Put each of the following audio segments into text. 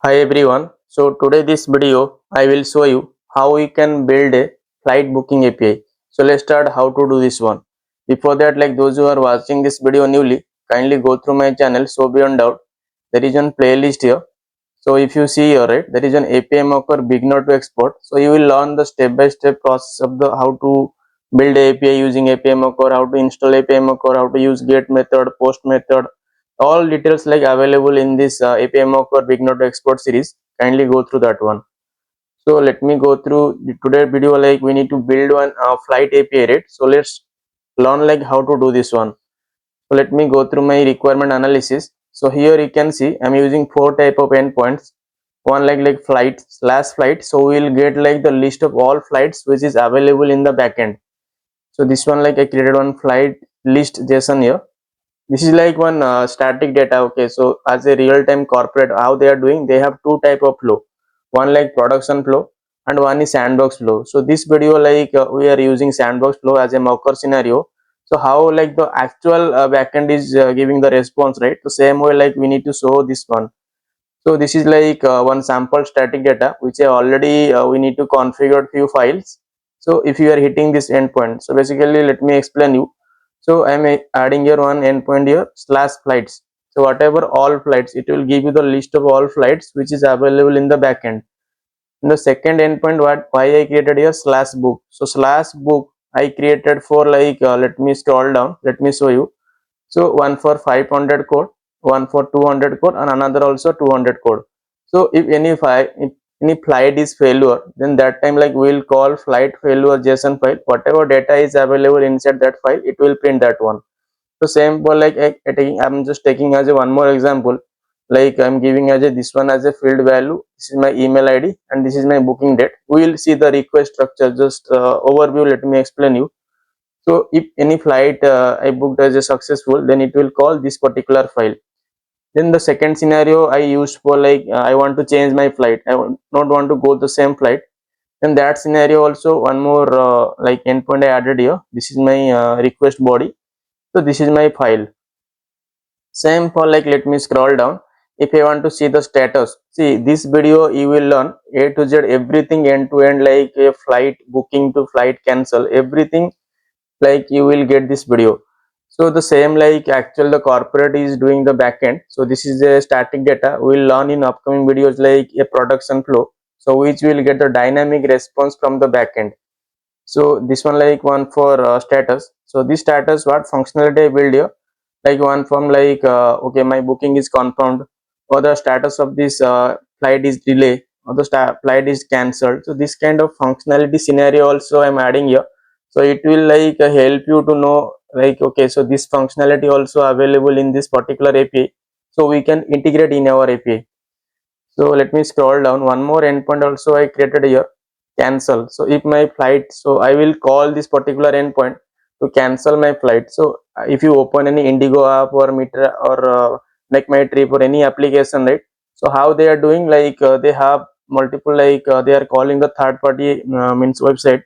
Hi everyone. So today this video I will show you how we can build a flight booking API. So let's start how to do this one. Before that, like those who are watching this video newly, kindly go through my channel. So beyond doubt, there is one playlist here. So if you see here, right, there is an API mocker beginner to export. So you will learn the step-by-step process of the how to build API using API mocker, how to install API mocker, how to use get method, post method, all details like available in this API mocker beginner to export series. Kindly go through that one. So let me go through the today video. Like we need to build one flight API, right? So let's learn like how to do this one. So let me go through my requirement analysis. So here you can see I'm using four type of endpoints. One like flight slash flight. So we will get like the list of all flights which is available in the backend. So this one like I created one flight list JSON here. This is like one static data. Okay, so as a real-time corporate, how they are doing, they have two type of flow. One like production flow and one is sandbox flow. So this video like we are using sandbox flow as a mocker scenario. So how like the actual backend is giving the response, right? The same way like we need to show this one. So this is like one sample static data which I already we need to configure few files. So if you are hitting this endpoint, so basically let me explain you. So I'm adding here one endpoint here slash flights. So whatever all flights, it will give you the list of all flights which is available in the backend. In the second endpoint, what why I created here slash book. So slash book I created for like let me scroll down. Let me show you. So one for 500 code, one for 200 code, and another also 200 code. So if any flight is failure, then that time like we will call flight failure JSON file. Whatever data is available inside that file, it will print that one. So same for like I'm just taking as a one more example. Like I'm giving as a this one as a field value. This is my email ID and this is my booking date. We will see the request structure. Just overview. Let me explain you. So if any flight I booked as a successful, then it will call this particular file. Then the second scenario I used for like I want to change my flight. Not want to go the same flight. In that scenario also one more like endpoint I added here. This is my request body. So this is my file. Same for like let me scroll down. If I want to see the status, see this video you will learn A to Z everything end to end like a flight booking to flight cancel everything like you will get this video. So the same like actual the corporate is doing the backend. So this is a static data we'll learn in upcoming videos like a production flow, so which will get the dynamic response from the backend. So this one like one for status. So this status what functionality I build here, like one from like okay my booking is confirmed, or the status of this flight is delay, or the flight is cancelled. So this kind of functionality scenario also I'm adding here. So it will like help you to know like okay, so this functionality also available in this particular API, so we can integrate in our API. So let me scroll down. One more endpoint also I created here, cancel. So if my flight, so I will call this particular endpoint to cancel my flight. So if you open any Indigo app or Meter or Make My Trip or any application, right? So how they are doing, like they have multiple like they are calling the third party means website,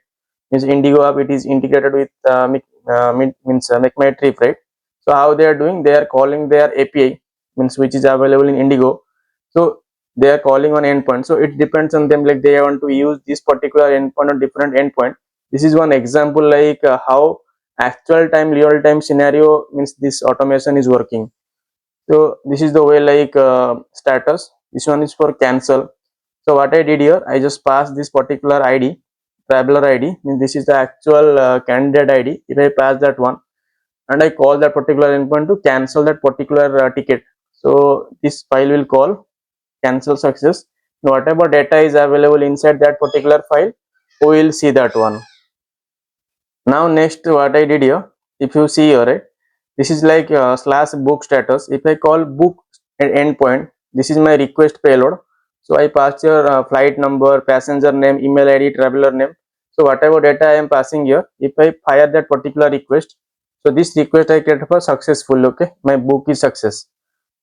means Indigo app. It is integrated with Make My Trip, right? So how they are doing, they are calling their API, means which is available in Indigo. So they are calling on endpoint. So it depends on them, like they want to use this particular endpoint or different endpoint. This is one example like how actual time real time scenario means this automation is working. So this is the way like status. This one is for cancel. So what I did here, I just passed this particular ID, traveler ID, means this is the actual candidate ID. If I pass that one and I call that particular endpoint to cancel that particular ticket, so this file will call cancel success. Whatever data is available inside that particular file, we will see that one. Now next what I did here, if you see here, right, this is like slash book status. If I call book endpoint, this is my request payload. So I pass your flight number, passenger name, email ID, traveler name. So whatever data I am passing here, if I fire that particular request, so this request I get for successful. Okay, my book is success.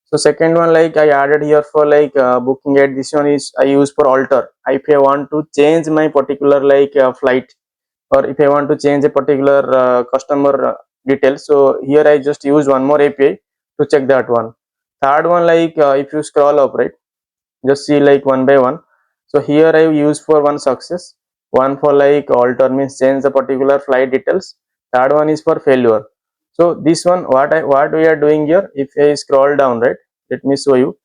So second one like I added here for like booking at this one is I use for alter. If I want to change my particular like flight, or if I want to change a particular customer details, so here I just use one more API to check that one. Third one like if you scroll up, right, Just see like one by one. So here I use for one success, one for like alter means change the particular flight details, third one is for failure. So this one what we are doing here, if I scroll down, right, let me show you.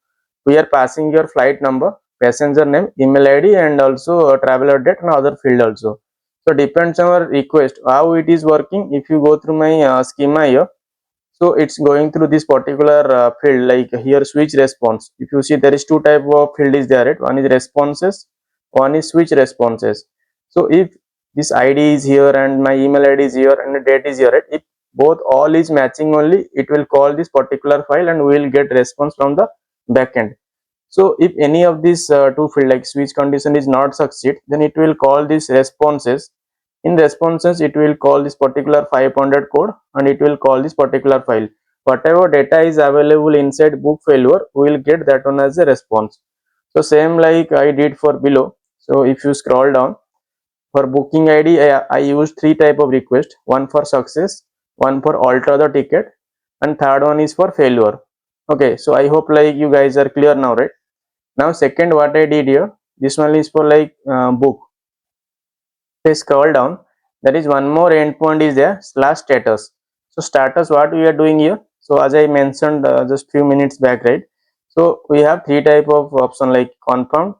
We are passing your flight number, passenger name, email id, and also traveler date and other field also. So depends on our request how it is working. If you go through my schema here, so it's going through this particular field, like here switch response. If you see, there is two type of field is there, right? One is responses, one is switch responses. So if this id is here and my email id is here and the date is here, right, if both all is matching only, it will call this particular file and we will get response from the backend. So if any of these two field like switch condition is not succeed, then it will call these responses. In responses, it will call this particular 500 code and it will call this particular file. Whatever data is available inside book failure, we will get that one as a response. So same like I did for below. So if you scroll down, for booking id, I used three type of request, one for success, one for alter the ticket, and third one is for failure. Okay, so I hope like you guys are clear now, right? Now second what I did here, this one is for like book. If I scroll down, there is one more endpoint is there, slash status. So status, what we are doing here, so as I mentioned just few minutes back, right, so we have three type of option like confirmed,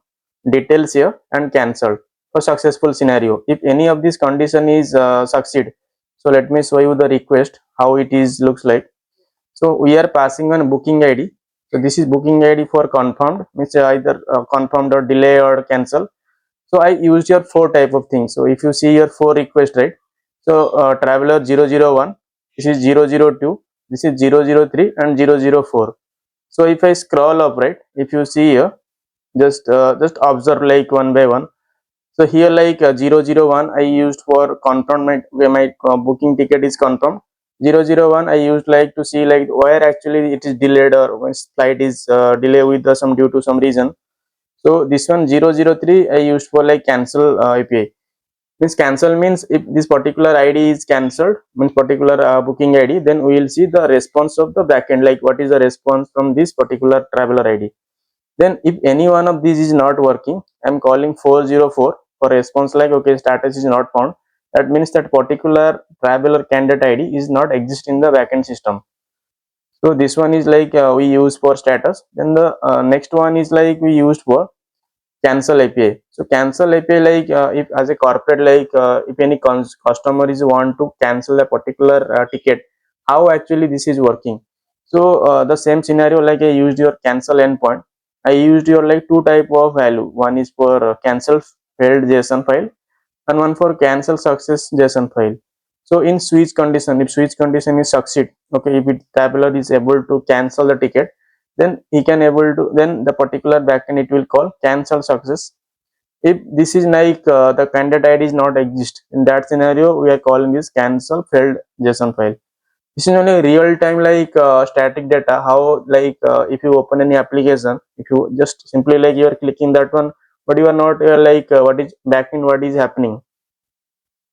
details here, and cancelled. For successful scenario, if any of this condition is succeed, so let me show you the request how it is looks like. So we are passing on booking id. So this is booking id for confirmed, means either confirmed or delay or cancel. So I used your four type of things. So if you see your four request, right, so traveler 001, this is 002, this is 003 and 004. So if I scroll up, right, if you see here, just observe like one by one. So here like 001 I used for confirm my where my booking ticket is confirmed. 001 I used like to see like where actually it is delayed or when flight is delayed with some due to some reason. So this one 003 I used for like cancel API. Means cancel means if this particular ID is cancelled, means particular booking ID, then we will see the response of the backend, like what is the response from this particular traveler ID. Then if any one of these is not working, I'm calling 404 for response like okay status is not found. That means that particular traveler candidate ID is not exist in the backend system. So this one is like we use for status. Then the next one is like we used for cancel API. So cancel API like if as a corporate like if any customer is want to cancel a particular ticket, how actually this is working. So the same scenario like I used your cancel endpoint. I used your like two type of value. One is for cancel failed JSON file and one for cancel success JSON file. So in switch condition, if switch condition is succeed, okay, if it traveler is able to cancel the ticket, then he can able to, then the particular backend it will call cancel success. If this is like the candidate id is not exist, in that scenario we are calling this cancel failed JSON file. This is only real time like static data, how like if you open any application, if you just simply like you are clicking that one, but you are not like what is backend, what is happening.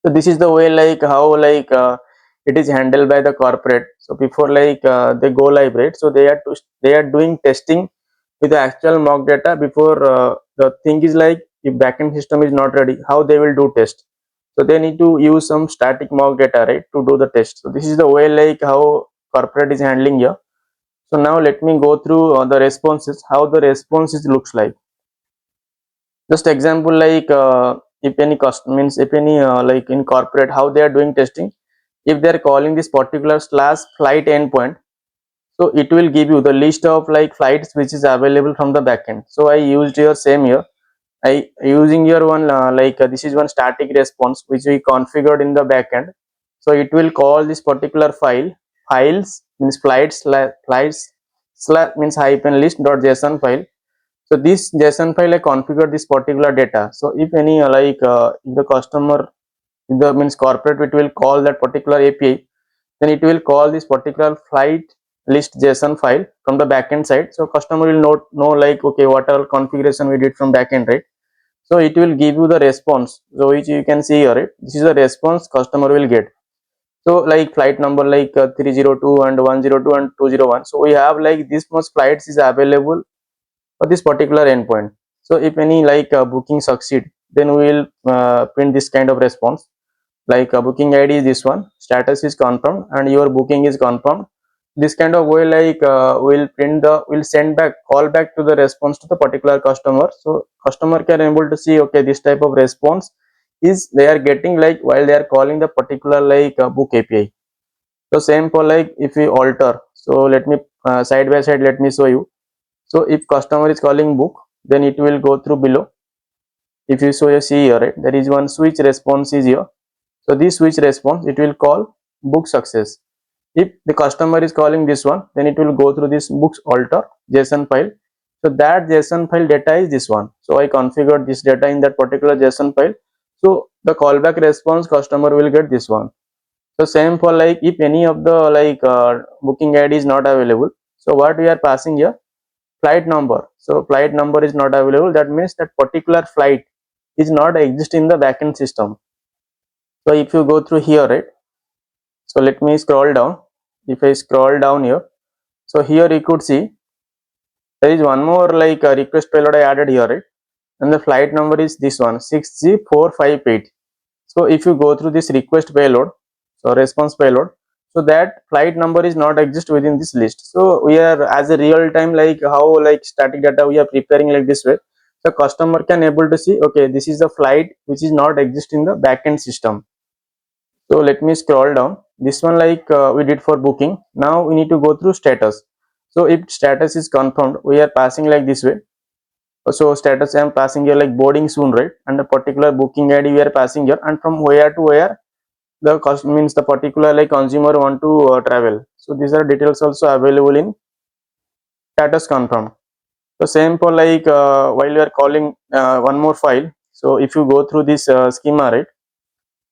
So this is the way like how like it is handled by the corporate. So before like they go live, right, so they are doing testing with the actual mock data before the thing is like if backend system is not ready, how they will do test. So they need to use some static mock data, right, to do the test. So this is the way like how corporate is handling here. So now let me go through the responses, how the responses looks like. Just example like if any cost means if any like in corporate how they are doing testing, if they are calling this particular slash flight endpoint, so it will give you the list of like flights which is available from the backend. So I used here same here, I using your one like this is one static response which we configured in the backend. So it will call this particular file, files means flights flights slash means hyphen list dot json file. So this JSON file I configure this particular data. So if any like if the customer, if the means corporate, it will call that particular API, then it will call this particular flight list JSON file from the backend side. So customer will not know like okay what all configuration we did from backend, right? So it will give you the response. So which you can see here, right? This is the response customer will get. So like flight number like 302 and 102 and 201. So we have like this much flights is available for this particular endpoint. So if any like booking succeed, then we will print this kind of response, like booking ID is this one, status is confirmed, and your booking is confirmed. This kind of way, like will send back, call back to the response to the particular customer, so customer can able to see, okay, this type of response is they are getting like while they are calling the particular like book API. So same for like if we alter, so let me side by side let me show you. So if customer is calling book, then it will go through below. If you see here, right, there is one switch response is here. So this switch response, it will call book success. If the customer is calling this one, then it will go through this books alter JSON file. So that JSON file data is this one. So I configured this data in that particular JSON file. So the callback response customer will get this one. So same for like if any of the like booking ID is not available. So what we are passing here, flight number. So flight number is not available. That means that particular flight is not exist in the backend system. So if you go through here, right, so let me scroll down. If I scroll down here, so here you could see there is one more like a request payload I added here, right, and the flight number is this one, 6G458. So if you go through this request payload, so response payload, so that flight number is not exist within this list. So we are as a real time, like how like static data we are preparing like this way, the customer can able to see, okay, this is the flight which is not exist in the backend system. So let me scroll down. This one like we did for booking. Now we need to go through status. So if status is confirmed, we are passing like this way. So status I am passing here like boarding soon, right, and the particular booking ID we are passing here, and from where to where the cost means the particular like consumer want to travel. So these are details also available in status confirmed. So same for like while you are calling one more file. So if you go through this schema, right,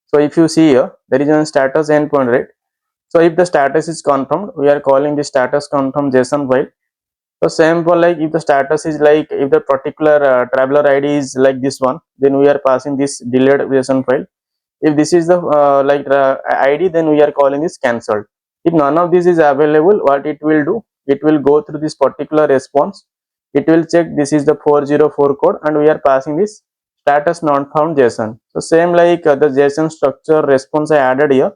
so if you see here there is a status endpoint, right. So if the status is confirmed, we are calling the status confirm JSON file. So same for like if the status is like if the particular traveler ID is like this one, then we are passing this delayed JSON file. If this is the ID, then we are calling this cancelled. If none of this is available, what it will do, it will go through this particular response. It will check this is the 404 code, and we are passing this status not found JSON. So same like the JSON structure response I added here.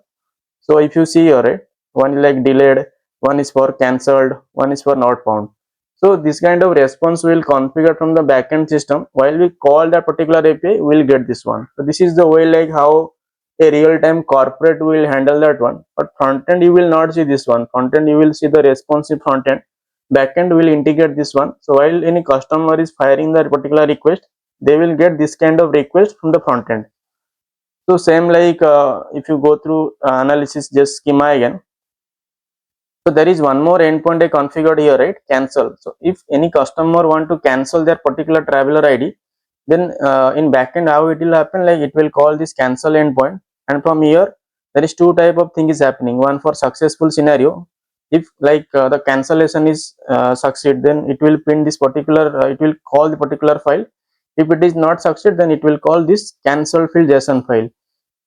So if you see here, right, one is like delayed, one is for cancelled, one is for not found. So this kind of response will configure from the backend system. While we call that particular API, we'll get this one. So this is the way like how a real-time corporate will handle that one. But front end you will not see this one. Front end you will see the responsive front end. Backend will integrate this one. So while any customer is firing that particular request, they will get this kind of request from the front end. So same like if you go through analysis just schema again. So there is one more endpoint I configured here, right? Cancel. So if any customer want to cancel their particular traveler ID, then in backend how it will happen, like it will call this cancel endpoint, and from here there is two type of thing is happening. One for successful scenario, if like the cancellation is succeed, then it will print this particular it will call the particular file. If it is not succeed, then it will call this cancel field JSON file.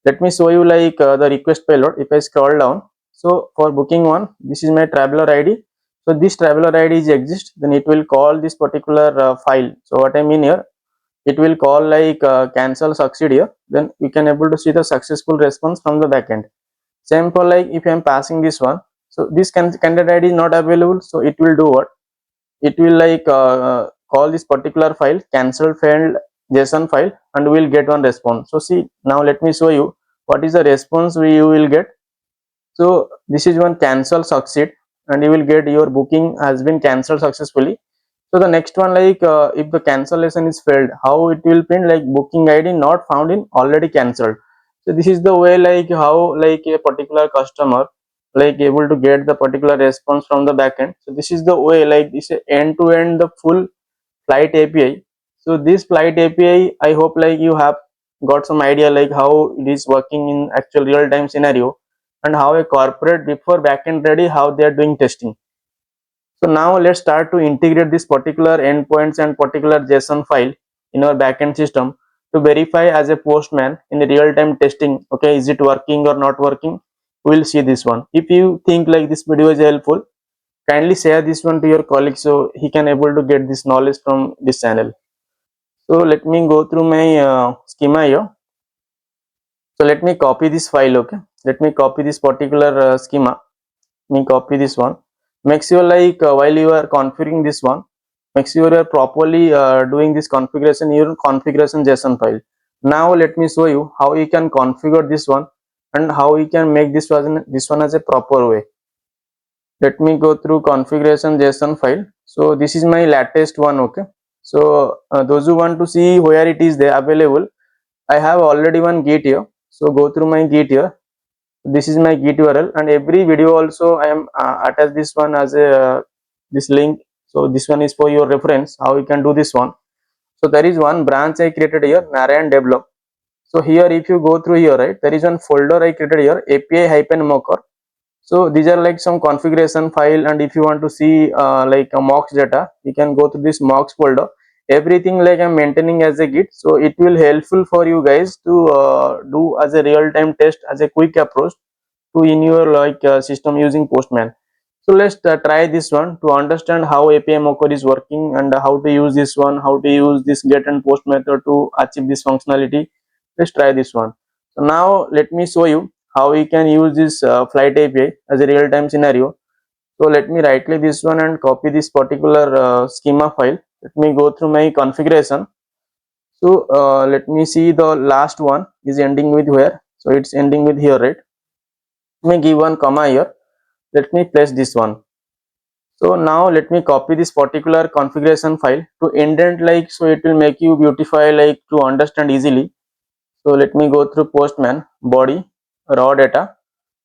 Let me show you like the request payload. If I scroll down, so for booking one, this is my traveler ID. So this traveler ID is exist, then it will call this particular file. So what I mean here, it will call like cancel succeed here, then you can able to see the successful response from the backend. Same for like if I am passing this one, so this candidate ID is not available, so it will do what, it will like call this particular file cancel failed JSON file, and we will get one response. So see, now let me show you what is the response you will get. So this is one cancel succeed, and you will get your booking has been cancelled successfully. So the next one like if the cancellation is failed, how it will print like booking ID not found in already cancelled. So this is the way like how like a particular customer like able to get the particular response from the backend. So this is the way like this end to end the full flight API. So this flight API, I hope like you have got some idea like how it is working in actual real time scenario, and how a corporate before backend ready, how they are doing testing. So now let's start to integrate this particular endpoints and particular JSON file in our backend system to verify as a postman in the real time testing. Okay, is it working or not working? We'll see this one. If you think like this video is helpful, kindly share this one to your colleague so he can able to get this knowledge from this channel. So let me go through my schema here. So let me copy this file. Okay, let me copy this particular schema. Let me copy this one. Make sure like while you are configuring this one, make sure you are properly doing this configuration in your configuration JSON file. Now let me show you how you can configure this one and how you can make this one as a proper way. Let me go through configuration JSON file. So this is my latest one. Okay, so those who want to see where it is there available, I have already one git here. So go through my git here. This is my git URL, and every video also I am attach this one as a this link. So this one is for your reference how you can do this one. So there is one branch I created here, Narayan develop. So here if you go through here, right, there is one folder I created here, API-mocker. So these are like some configuration file, and if you want to see like a mocks data, you can go to this mocks folder. Everything like I'm maintaining as a git, so it will helpful for you guys to do as a real-time test as a quick approach to in your like system using Postman. So let's try this one to understand how API mocker is working and how to use this one, how to use this get and post method to achieve this functionality. Let's try this one. So now let me show you how we can use this flight API as a real-time scenario. So let me right click this one and copy this particular schema file. Let me go through my configuration. So let me see the last one is ending with where. So it's ending with here, right? Let me give one comma here. Let me place this one. So now let me copy this particular configuration file to indent like, so it will make you beautify like to understand easily. So let me go through Postman body raw data.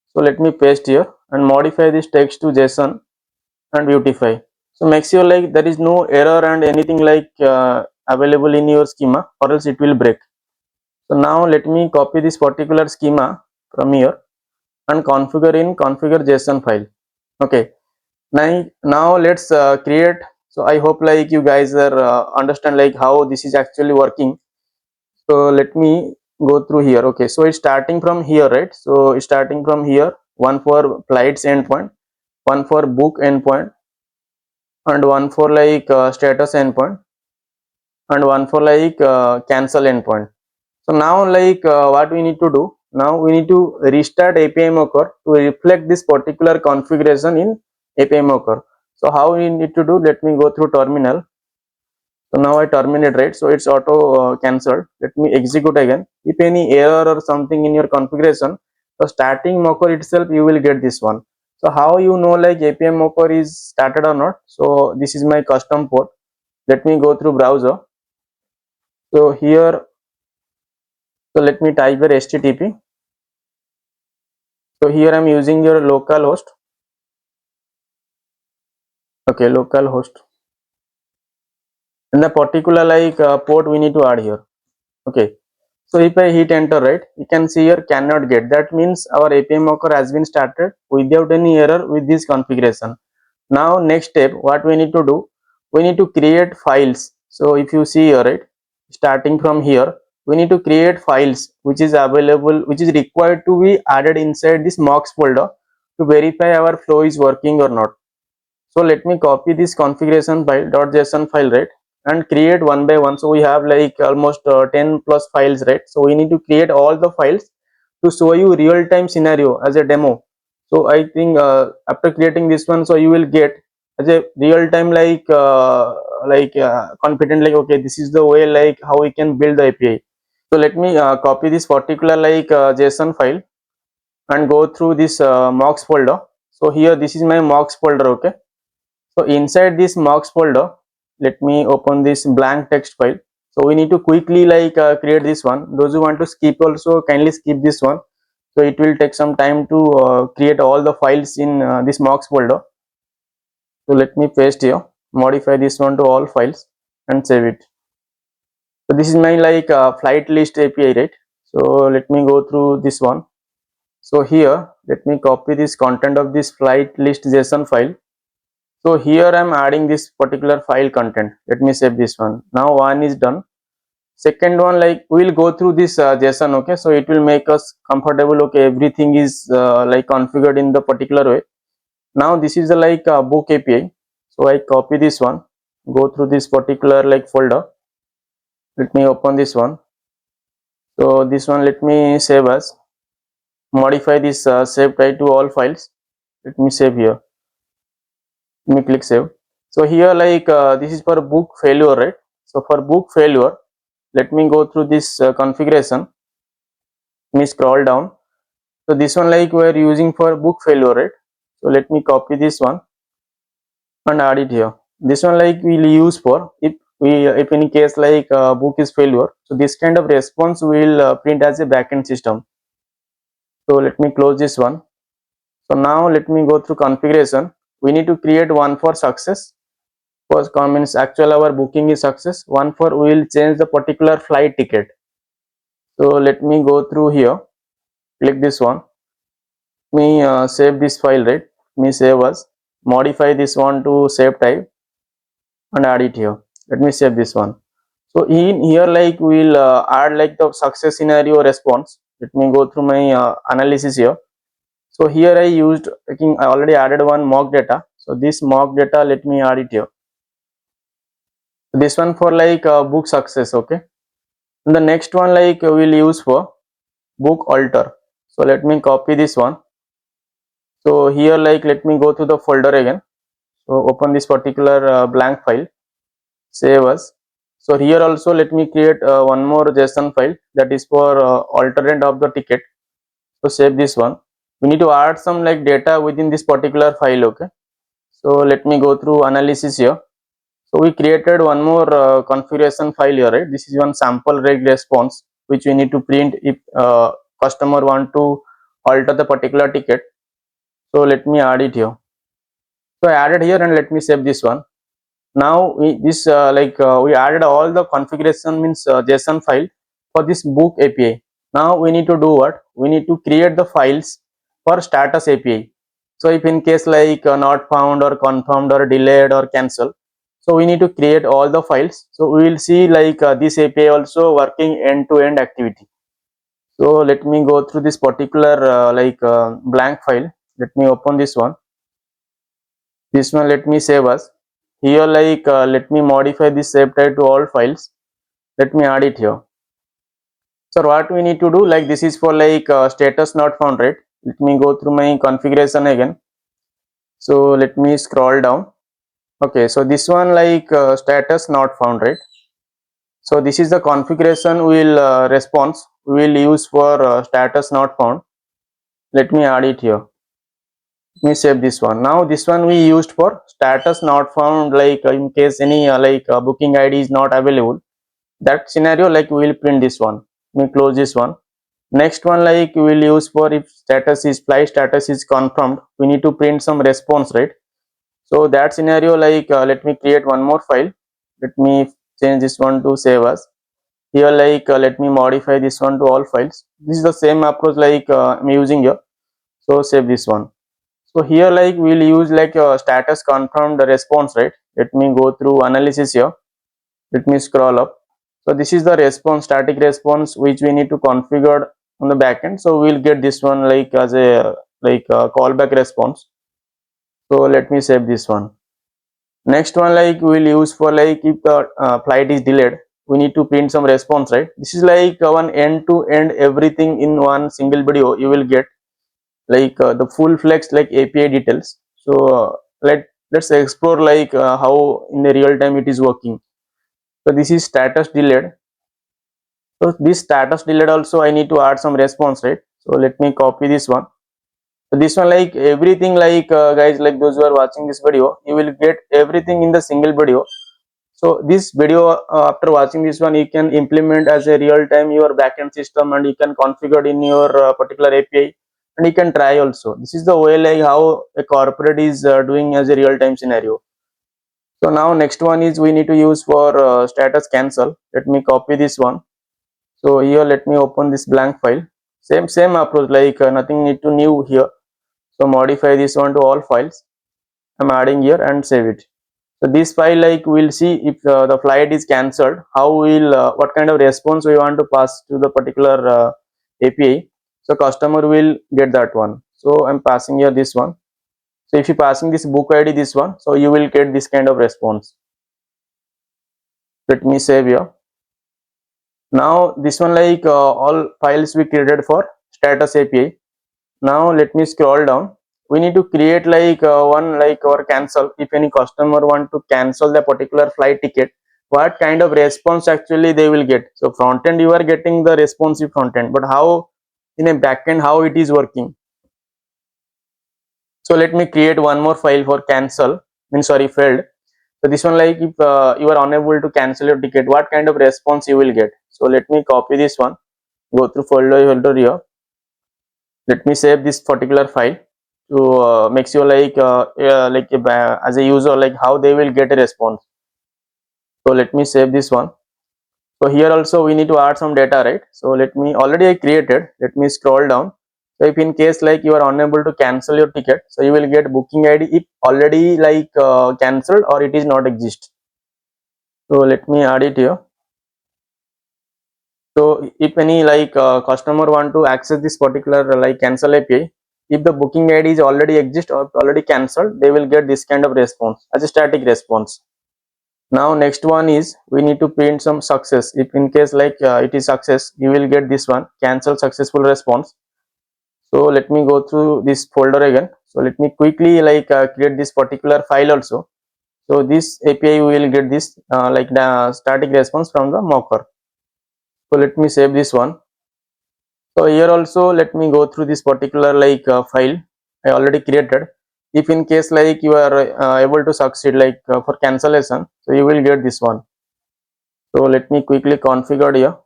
So let me paste here and modify this text to JSON and beautify. So make sure like there is no error and anything like available in your schema, or else it will break. So now let me copy this particular schema from here and configure in configure JSON file. Okay, now let's create. So I hope like you guys are understand like how this is actually working. So let me go through here. Okay, so it's starting from here, right? So it's starting from here, one for flights endpoint, one for book endpoint, and one for like status endpoint, and one for like cancel endpoint. So now like what we need to do, now we need to restart API mocker to reflect this particular configuration in API mocker. So how we need to do, let me go through terminal. So now I terminate, right? So it's auto cancelled. Let me execute again. If any error or something in your configuration, so starting mocker itself you will get this one. So how you know like API mocker is started or not? So this is my custom port. Let me go through browser. So here, so let me type your HTTP. So here I'm using your local host. Okay, local host. And the particular like port we need to add here. Okay. So if I hit enter, right, you can see here cannot get. That means our API mocker has been started without any error with this configuration. Now next step, what we need to do, we need to create files. So if you see here, right, starting from here, we need to create files which is available, which is required to be added inside this mocks folder to verify our flow is working or not. So let me copy this configuration file .json file, right, and create one by one. So we have like almost 10 plus files, right? So we need to create all the files to show you real time scenario as a demo. So I think after creating this one, so you will get as a real time like confident like, okay, this is the way like how we can build the API. So let me copy this particular like JSON file and go through this mocks folder. So here this is my mocks folder. Okay, so inside this mocks folder, let me open this blank text file. So we need to quickly like create this one. Those who want to skip also kindly skip this one. So it will take some time to create all the files in this mocks folder. So let me paste here, modify this one to all files and save it. So this is my like flight list API, right? So let me go through this one. So here let me copy this content of this flight list JSON file. So here I'm adding this particular file content. Let me save this one. Now one is done. Second one, like we'll go through this JSON. Okay, so it will make us comfortable. Okay, everything is like configured in the particular way. Now this is a book API. So I copy this one, go through this particular folder. Let me open this one. So this one let me save as, modify this save type to all files. Let me save here. Let me click save. So here this is for book failure, right? So for book failure, let me go through this configuration. Let me scroll down. So this one we are using for book failure, right? So let me copy this one and add it here. This one we'll use for if any case book is failure. So this kind of response will print as a backend system. So let me close this one. So now let me go through configuration. We need to create one for success. First means actual our booking is success. One for we will change the particular flight ticket. So let me go through here. Click this one. Let me save this file, right? Let me save as, modify this one to save type and add it here. Let me save this one. So in here we'll add the success scenario response. Let me go through my analysis here. So here I used, I think I already added one mock data. So this mock data, let me add it here. This one for book success. Okay, and the next one we'll use for book alter. So let me copy this one. So here let me go to the folder again. So open this particular blank file, save as. So here also let me create one more JSON file that is for alternate of the ticket. So save this one. We need to add some data within this particular file. Okay, so let me go through analysis here. So we created one more configuration file here, right? This is one sample reg response which we need to print if customer want to alter the particular ticket. So let me add it here. So I added here and let me save this one. Now we added all the configuration means JSON file for this book API. Now we need to do what? We need to create the files for status API. So if in case not found or confirmed or delayed or cancel, so we need to create all the files. So we will see this API also working end to end activity. So let me go through this particular blank file. Let me open this one. This one let me save as. Here let me modify this save type to all files. Let me add it here. So what we need to do, this is for status not found, right? Let me go through my configuration again. So let me scroll down. Okay, so this one status not found, right? So this is the configuration will response we will use for status not found. Let me add it here. Let me save this one. Now this one we used for status not found, in case any booking ID is not available. That scenario we will print this one. Let me close this one. Next one we will use for if status is flight status is confirmed, we need to print some response, right? So that scenario let me create one more file. Let me change this one to save as. Here let me modify this one to all files. This is the same approach I'm using here. So save this one. So here we'll use status confirmed response, right? Let me go through analysis here. Let me scroll up. So this is the response, static response, which we need to configure on the backend. So we'll get this one as a callback response. So let me save this one. Next one we'll use for if the flight is delayed, we need to print some response, right? This is one end to end everything in one single video. You will get the full flex API details. So let's explore how in the real time it is working. So this is status delayed. So this status delayed also I need to add some response, right? So let me copy this one. So this one everything guys, those who are watching this video, you will get everything in the single video. So this video after watching this one, you can implement as a real time your backend system and you can configure in your particular API and you can try also. This is the way how a corporate is doing as a real time scenario. So now next one is we need to use for status cancel. Let me copy this one. So here let me open this blank file. Same approach, nothing need to new here. So modify this one to all files. I'm adding here and save it. So this file we'll see if the flight is cancelled, how will what kind of response we want to pass to the particular API. So customer will get that one. So I'm passing here this one. So if you passing this book ID, this one, so you will get this kind of response. Let me save here. Now this one, like all files we created for status API. Now let me scroll down. We need to create like one like or cancel. If any customer want to cancel the particular flight ticket, what kind of response actually they will get. So front end, you are getting the responsive front end, but how in a backend, how it is working. So let me create one more file for cancel, means sorry, failed. So this one, like if you are unable to cancel your ticket, what kind of response you will get. So let me copy this one, go through folder here. Let me save this particular file to make sure like as a user, like how they will get a response. So let me save this one. So here also we need to add some data, right? So let me, already I created, let me scroll down. So if in case like you are unable to cancel your ticket, so you will get booking ID if already like cancelled or it is not exist. So let me add it here. So if any like customer want to access this particular like cancel API, if the booking ID is already exist or already cancelled, they will get this kind of response as a static response. Now next one is we need to print some success. If in case like it is success, you will get this one, cancel successful response. So let me go through this folder again. So let me quickly like create this particular file also. So this API we will get this like the static response from the mocker. So let me save this one. So here also let me go through this particular like file I already created. If in case like you are able to succeed like for cancellation, so you will get this one. So let me quickly configure here.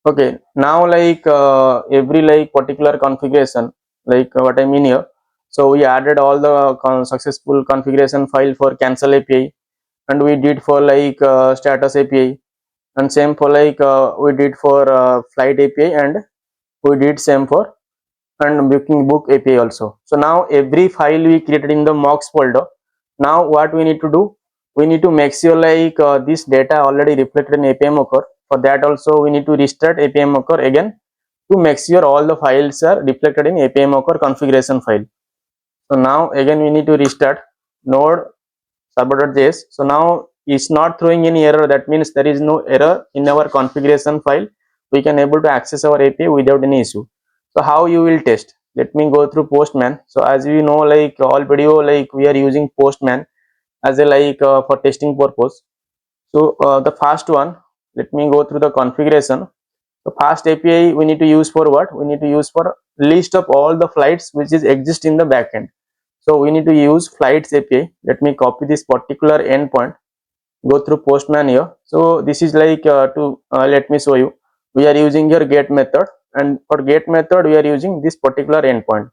Okay, now like every like particular configuration, like what I mean here. So we added all the successful configuration file for cancel API, and we did for like status API, and same for like we did for flight API, and we did same for and booking book API also. So now every file we created in the mocks folder. Now what we need to do, we need to make sure like this data already reflected in API mocker. For that also we need to restart API mocker again to make sure all the files are reflected in API mocker configuration file. So now again we need to restart node server.js. So now it's not throwing any error. That means there is no error in our configuration file. We can able to access our API without any issue. So how you will test? Let me go through Postman. So as you know, like all video, like we are using Postman as a like for testing purpose. So the first one, let me go through the configuration. The fast API we need to use for what? We need to use for list of all the flights which is exist in the backend. So we need to use flights API. Let me copy this particular endpoint, go through Postman here. So this is like to let me show you. We are using your get method, and for get method we are using this particular endpoint.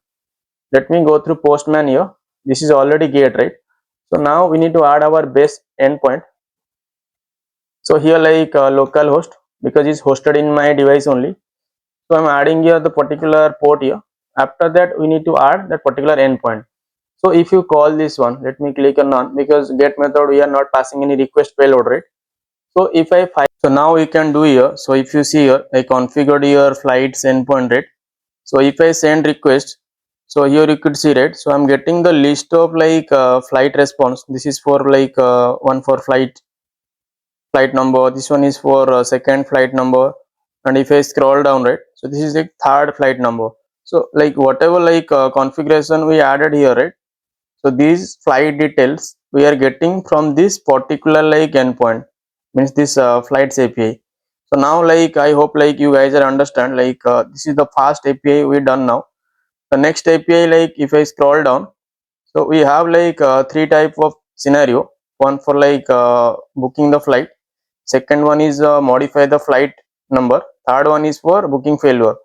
Let me go through Postman here. This is already get, right? So now we need to add our base endpoint. So here like localhost, because it's hosted in my device only. So I'm adding here the particular port here. After that we need to add that particular endpoint. So if you call this one, let me click on none, because get method we are not passing any request payload, right? So if I find, so now we can do here. So if you see here, I configured your flights endpoint, right? So if I send request, so here you could see, right? So I'm getting the list of like flight response. This is for like one for flight number. This one is for second flight number. And if I scroll down, right? So this is the third flight number. So like whatever like configuration we added here, right? So these flight details we are getting from this particular like endpoint, means this flights API. So now like I hope like you guys are understand, like this is the fast API we done now. The next API, like if I scroll down, so we have like three type of scenario. One for like booking the flight. Second one is modify the flight number. Third one is for booking failure.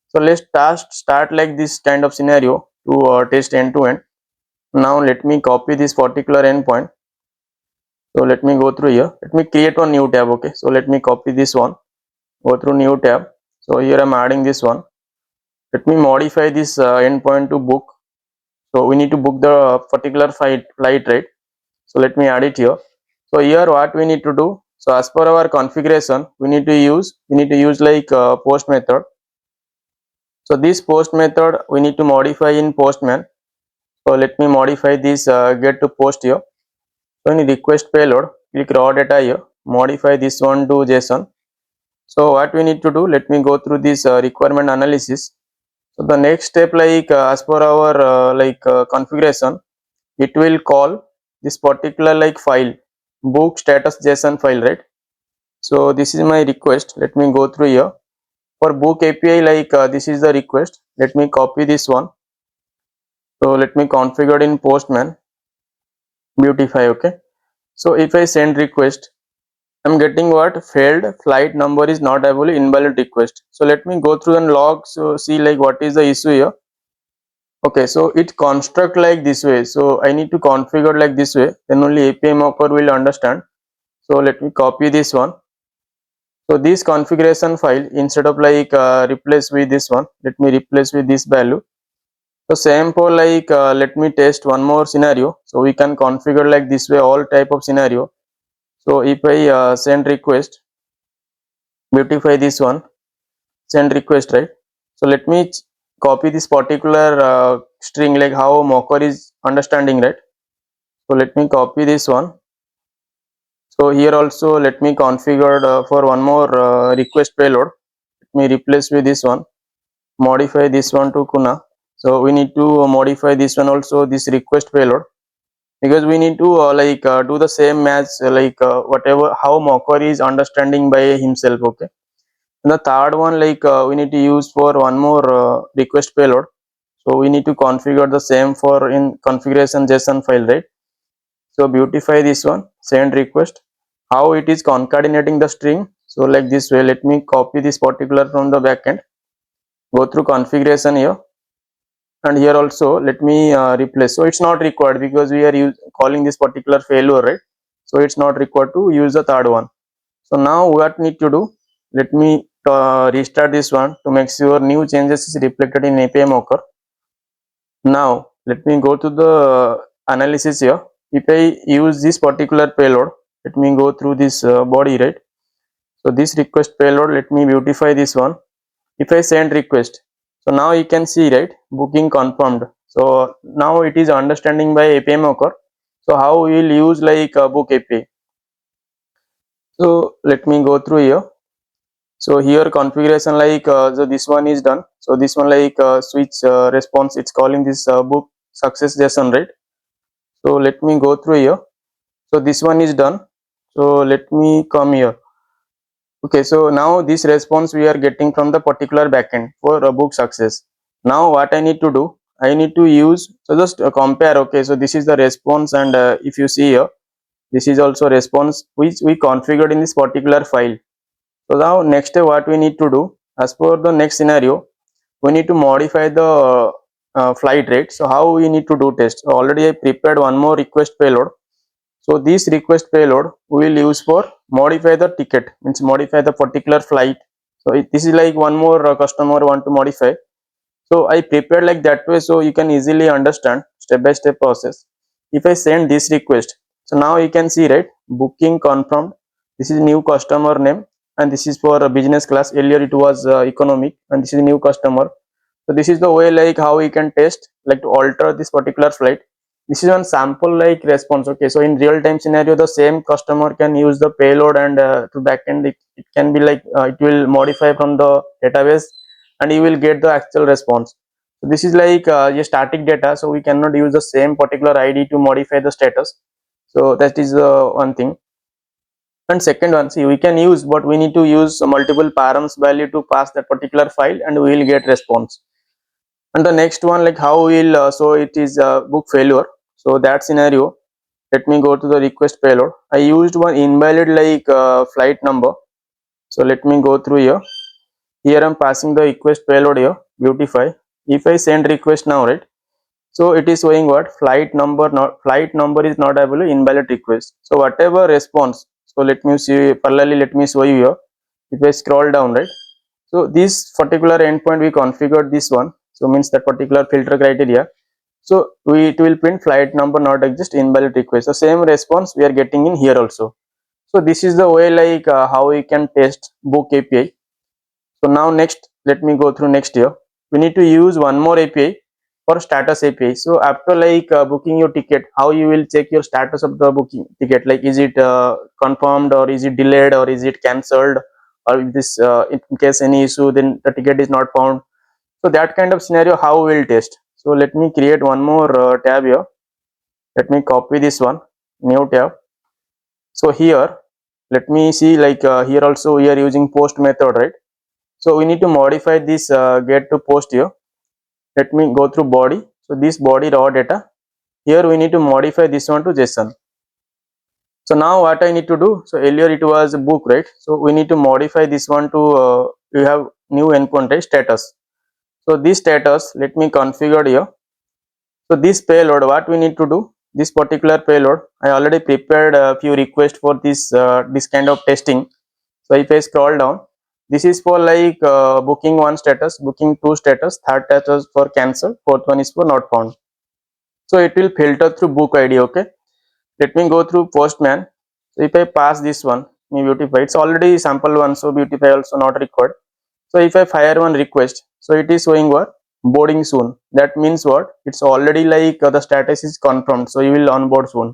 So let's start like this kind of scenario to test end to end. Now let me copy this particular endpoint. So let me go through here. Let me create one new tab. Okay. So let me copy this one. Go through new tab. So here I'm adding this one. Let me modify this endpoint to book. So we need to book the particular flight, right? So let me add it here. So here what we need to do. So as per our configuration, we need to use like post method. So this post method we need to modify in Postman. So let me modify this get to post here. So in request payload, click raw data here, modify this one to JSON. So what we need to do, let me go through this requirement analysis. So the next step, like as per our configuration, it will call this particular like file, book status JSON file, right? So this is my request. Let me go through here. For book API, like this is the request. Let me copy this one. So let me configure in Postman, beautify, okay. So if I send request, I'm getting what failed flight number is not available, invalid request. So let me go through and log, so see like what is the issue here. Okay, so it construct like this way, so I need to configure like this way, then only API mocker will understand. So let me copy this one. So this configuration file, instead of like replace with this one, let me replace with this value. So same for like let me test one more scenario, so we can configure like this way all type of scenario. So if I send request, beautify this one, send request, right? So let me copy this particular string, like how mocker is understanding, right? So let me copy this one. So here also let me configure for one more request payload. Let me replace with this one, modify this one to Kuna. So we need to modify this one also, this request payload, because we need to do the same match whatever how mocker is understanding by himself, okay. And the third one, like we need to use for one more request payload. So we need to configure the same for in configuration JSON file, right? So beautify this one, send request, how it is concatenating the string. So like this way, let me copy this particular from the backend, go through configuration here, and here also let me replace. So it's not required because we are calling this particular failure, right? So it's not required to use the third one. So now what need to do, let me restart this one to make sure new changes is reflected in API mocker. Now let me go to the analysis here. If I use this particular payload, let me go through this body, right? So this request payload, let me beautify this one. If I send request, so now you can see, right, booking confirmed. So now it is understanding by API mocker. So how we will use like book API. So let me go through here. So here configuration like so this one is done. So this one like switch response, it's calling this book success JSON, right? So let me go through here. So this one is done. So let me come here. Okay, so now this response we are getting from the particular backend for a book success. Now what I need to do, I need to use, so just compare. Okay, so this is the response, and if you see here, this is also response which we configured in this particular file. So now next step what we need to do, as per the next scenario, we need to modify the flight rate. So how we need to do test? So already I prepared one more request payload. So this request payload we will use for modify the ticket, means modify the particular flight. So this is like one more customer want to modify. So I prepared like that way, so you can easily understand step by step process. If I send this request, so now you can see, right, booking confirmed. This is new customer name, and this is for a business class. Earlier it was economic, and this is new customer. So this is the way like how we can test, like to alter this particular flight. This is one sample like response, okay. So in real time scenario, the same customer can use the payload, and to backend it can be like it will modify from the database, and you will get the actual response. So this is like a static data, so we cannot use the same particular ID to modify the status. So that is one thing. And second one, see, we can use, but we need to use multiple params value to pass that particular file, and we will get response. And the next one, like how we'll so it is book failure. So that scenario, let me go to the request payload. I used one invalid like flight number. So let me go through here. Here I'm passing the request payload here, beautify. If I send request now, right, so it is showing what flight number is not available, invalid request. So whatever response, so let me see parallelly, let me show you here. If I scroll down, right, so this particular endpoint we configured this one, so means that particular filter criteria. So it will print flight number not exist, invalid request. The same response we are getting in here also. So this is the way like how we can test book API. So now next, let me go through next here. We need to use one more API. for status API. So after like booking your ticket, how you will check your status of the booking ticket, like is it confirmed, or is it delayed, or is it cancelled, or if this in case any issue then the ticket is not found. So that kind of scenario how we will test. So let me create one more tab here. Let me copy this one, new tab. So here let me see, like here also we are using post method, right? So we need to modify this get to post here. Let me go through body. So this body raw data, here we need to modify this one to JSON. So now what I need to do, so earlier it was a book, right? So we need to modify this one to we have new endpoint, right? Status. So this status, let me configure here. So this payload, what we need to do, this particular payload, I already prepared a few requests for this kind of testing. So if I scroll down, this is for like booking 1 status, booking 2 status, third status for cancel, fourth one is for not found. So it will filter through book ID. Okay, let me go through postman. So if I pass this one, me beautify, it's already sample one, so beautify also not required. So if I fire one request, so it is showing what, boarding soon. That means what, it's already like the status is confirmed, so you will onboard soon.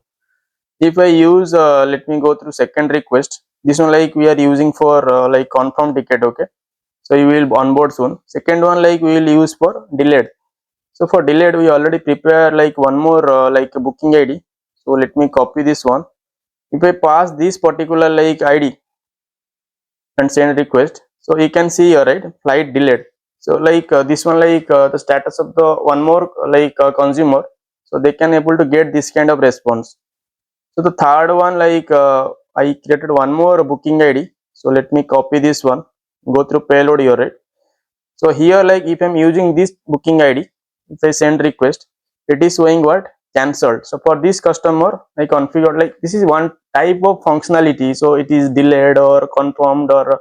If I use let me go through second request, this one like we are using for like confirm ticket. Okay, so you will onboard soon. Second one like we will use for delayed. So for delayed we already prepare like one more like a booking ID. So let me copy this one. If I pass this particular like ID and send request, so you can see here, right, flight delayed. So like this one like the status of the one more like consumer, so they can able to get this kind of response. So the third one like I created one more booking ID. So let me copy this one, go through payload here, right? So here like if I'm using this booking ID, if I send request, it is showing what, cancelled. So for this customer I configured like this is one type of functionality. So it is delayed or confirmed or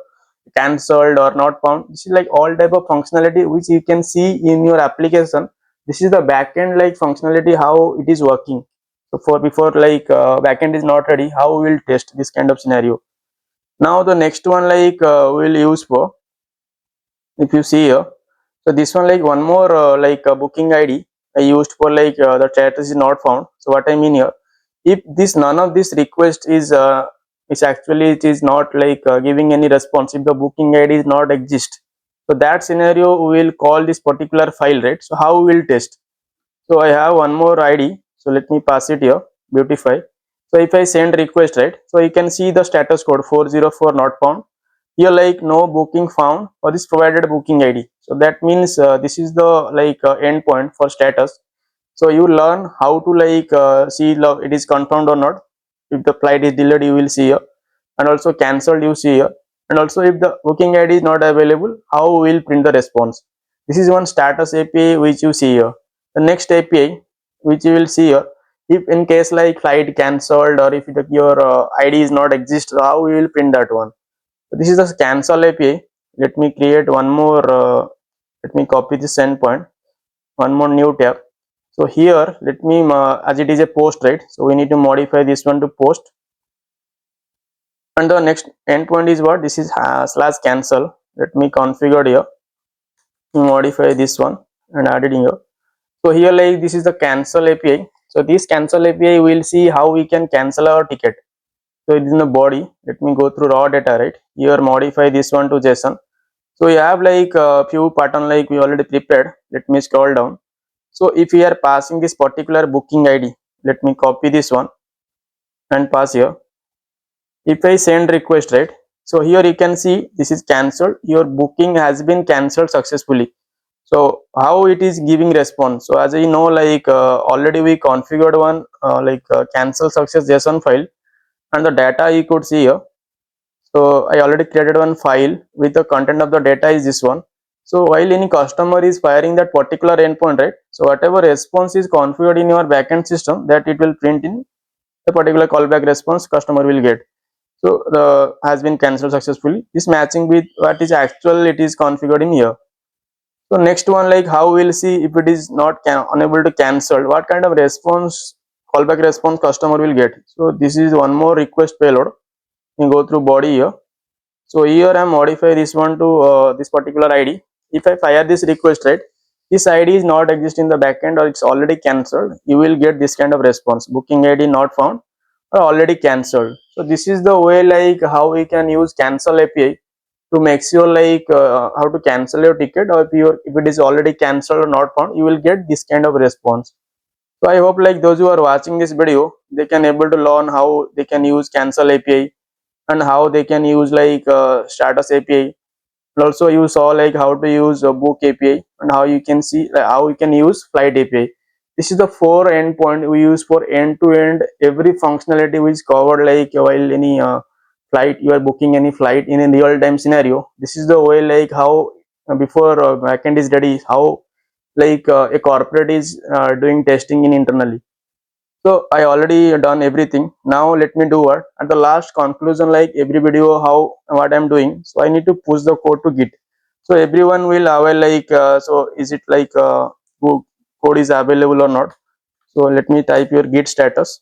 cancelled or not found. This is like all type of functionality which you can see in your application. This is the backend like functionality how it is working. So for before like backend is not ready, how we will test this kind of scenario. Now the next one like we will use for, if you see here, so this one like one more like booking ID I used for like the status is not found. So what I mean here, if this none of this request is actually it is not like giving any response, if the booking ID is not exist, so that scenario we will call this particular file, right? So how we will test, so I have one more ID, so let me pass it here, beautify. So if I send request, right, so you can see the status code 404 not found. Here like no booking found for this provided booking ID. So that means this is the like endpoint for status. So you learn how to like see it is confirmed or not. If the flight is delayed you will see here, and also cancelled you see here, and also if the booking ID is not available, how we will print the response. This is one status API which you see here. The next API which you will see here, if in case like flight cancelled or if your ID is not exist, how we will print that one. So this is the cancel API. Let me create one more let me copy this endpoint, one more new tab. So here let me as it is a post, right, so we need to modify this one to post. And the next endpoint is what, this is slash cancel. Let me configure here, modify this one and add it here. So here like this is the cancel API. So this cancel API will see how we can cancel our ticket. So it is in the body, let me go through raw data, right, here modify this one to JSON. So we have like a few pattern like we already prepared. Let me scroll down. So if we are passing this particular booking ID, let me copy this one and pass here. If I send request, right, so here you can see this is cancelled, your booking has been cancelled successfully. So how it is giving response, so as you know like already we configured one like cancel success JSON file, and the data you could see here. So I already created one file with the content of the data is this one. So while any customer is firing that particular endpoint, right, so whatever response is configured in your backend system, that it will print in the particular callback response customer will get. So the has been cancelled successfully, is matching with what is actual it is configured in here. So next one like how we'll see if it is not unable to cancel, what kind of response, callback response customer will get. So this is one more request payload. You go through body here. So here I modify this one to this particular ID. If I fire this request, right, this ID is not exist in the backend or it's already cancelled, you will get this kind of response: booking ID not found or already cancelled. So this is the way like how we can use cancel API to make sure like how to cancel your ticket, or if it is already cancelled or not found, you will get this kind of response. So I hope like those who are watching this video, they can able to learn how they can use cancel API and how they can use like status API. And also you saw like how to use a book API and how you can see how you can use flight API. This is the 4 endpoint we use for end to end every functionality which is covered like while any flight you are booking any flight in a real time scenario. This is the way like how before backend is ready, how like a corporate is doing testing in internally. So I already done everything. Now let me do what at the last conclusion, like every video how what I'm doing. So I need to push the code to Git. So everyone will have like so is it like code is available or not? So let me type your Git status.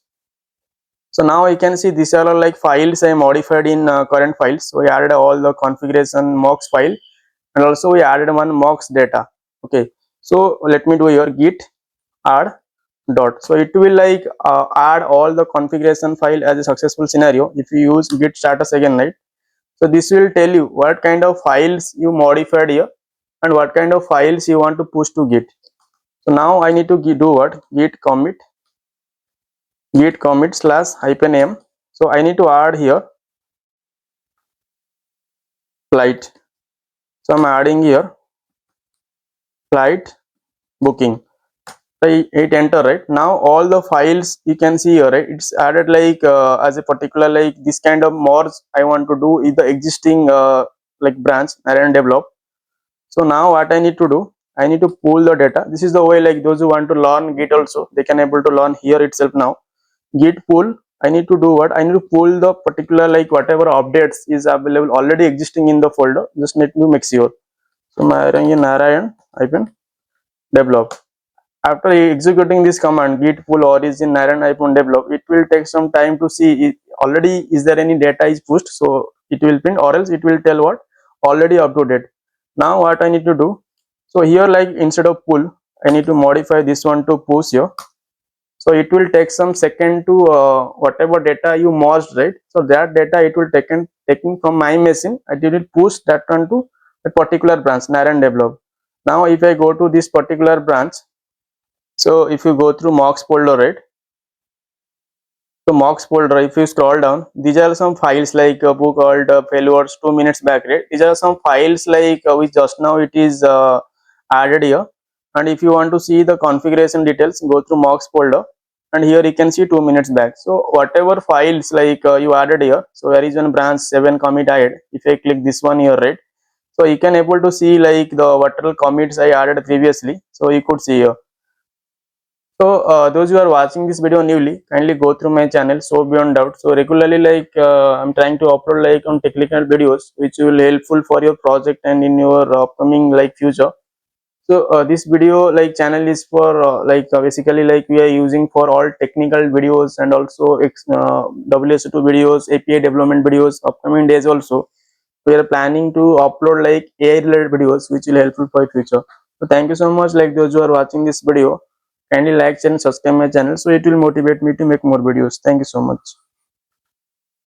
So now I can see these are all like files I modified in current files. So we added all the configuration mocks file, and also we added one mocks data. Okay, so let me do your Git add dot. So it will like add all the configuration file as a successful scenario if you use git status again, right? So this will tell you what kind of files you modified here and what kind of files you want to push to git. So now I need to do what, git commit slash hyphen m. So I need to add here flight. So I'm adding here flight booking. So hit enter, right? Now all the files you can see here, right? It's added like as a particular like this kind of merge I want to do is the existing like branch and develop. So now what I need to do, I need to pull the data. This is the way like those who want to learn git also they can able to learn here itself. Now git pull, I need to do what, I need to pull the particular like whatever updates is available already existing in the folder. Just need to make sure. So my Narayan hyphen develop. After executing this command git pull origin narayan-develop, it will take some time to see it already is there any data is pushed. So it will print, or else it will tell what already up to date. Now what I need to do, so here like instead of pull I need to modify this one to push here. So it will take some second to whatever data you merged, right? So that data it will taking from my machine, it will push that one to a particular branch narayan-develop. Now if I go to this particular branch, so if you go through mocks folder, right? So mocks folder, if you scroll down, these are some files like a book called failures 2 minutes back, right? These are some files like which just now it is added here. And if you want to see the configuration details, go through mocks folder, and here you can see 2 minutes back. So whatever files like you added here, so there is one branch 7 commit added. If I click this one here, right? So you can able to see like the whatever commits I added previously. So you could see here. So those who are watching this video newly, kindly go through my channel So Beyond Doubt. So regularly like I'm trying to upload like on technical videos which will helpful for your project and in your upcoming like future. So this video like channel is for basically like we are using for all technical videos and also WSO2 videos, API development videos. Upcoming days also we are planning to upload like AI related videos which will helpful for future. So thank you so much like those who are watching this video. Kindly like and subscribe my channel so it will motivate me to make more videos. Thank you so much.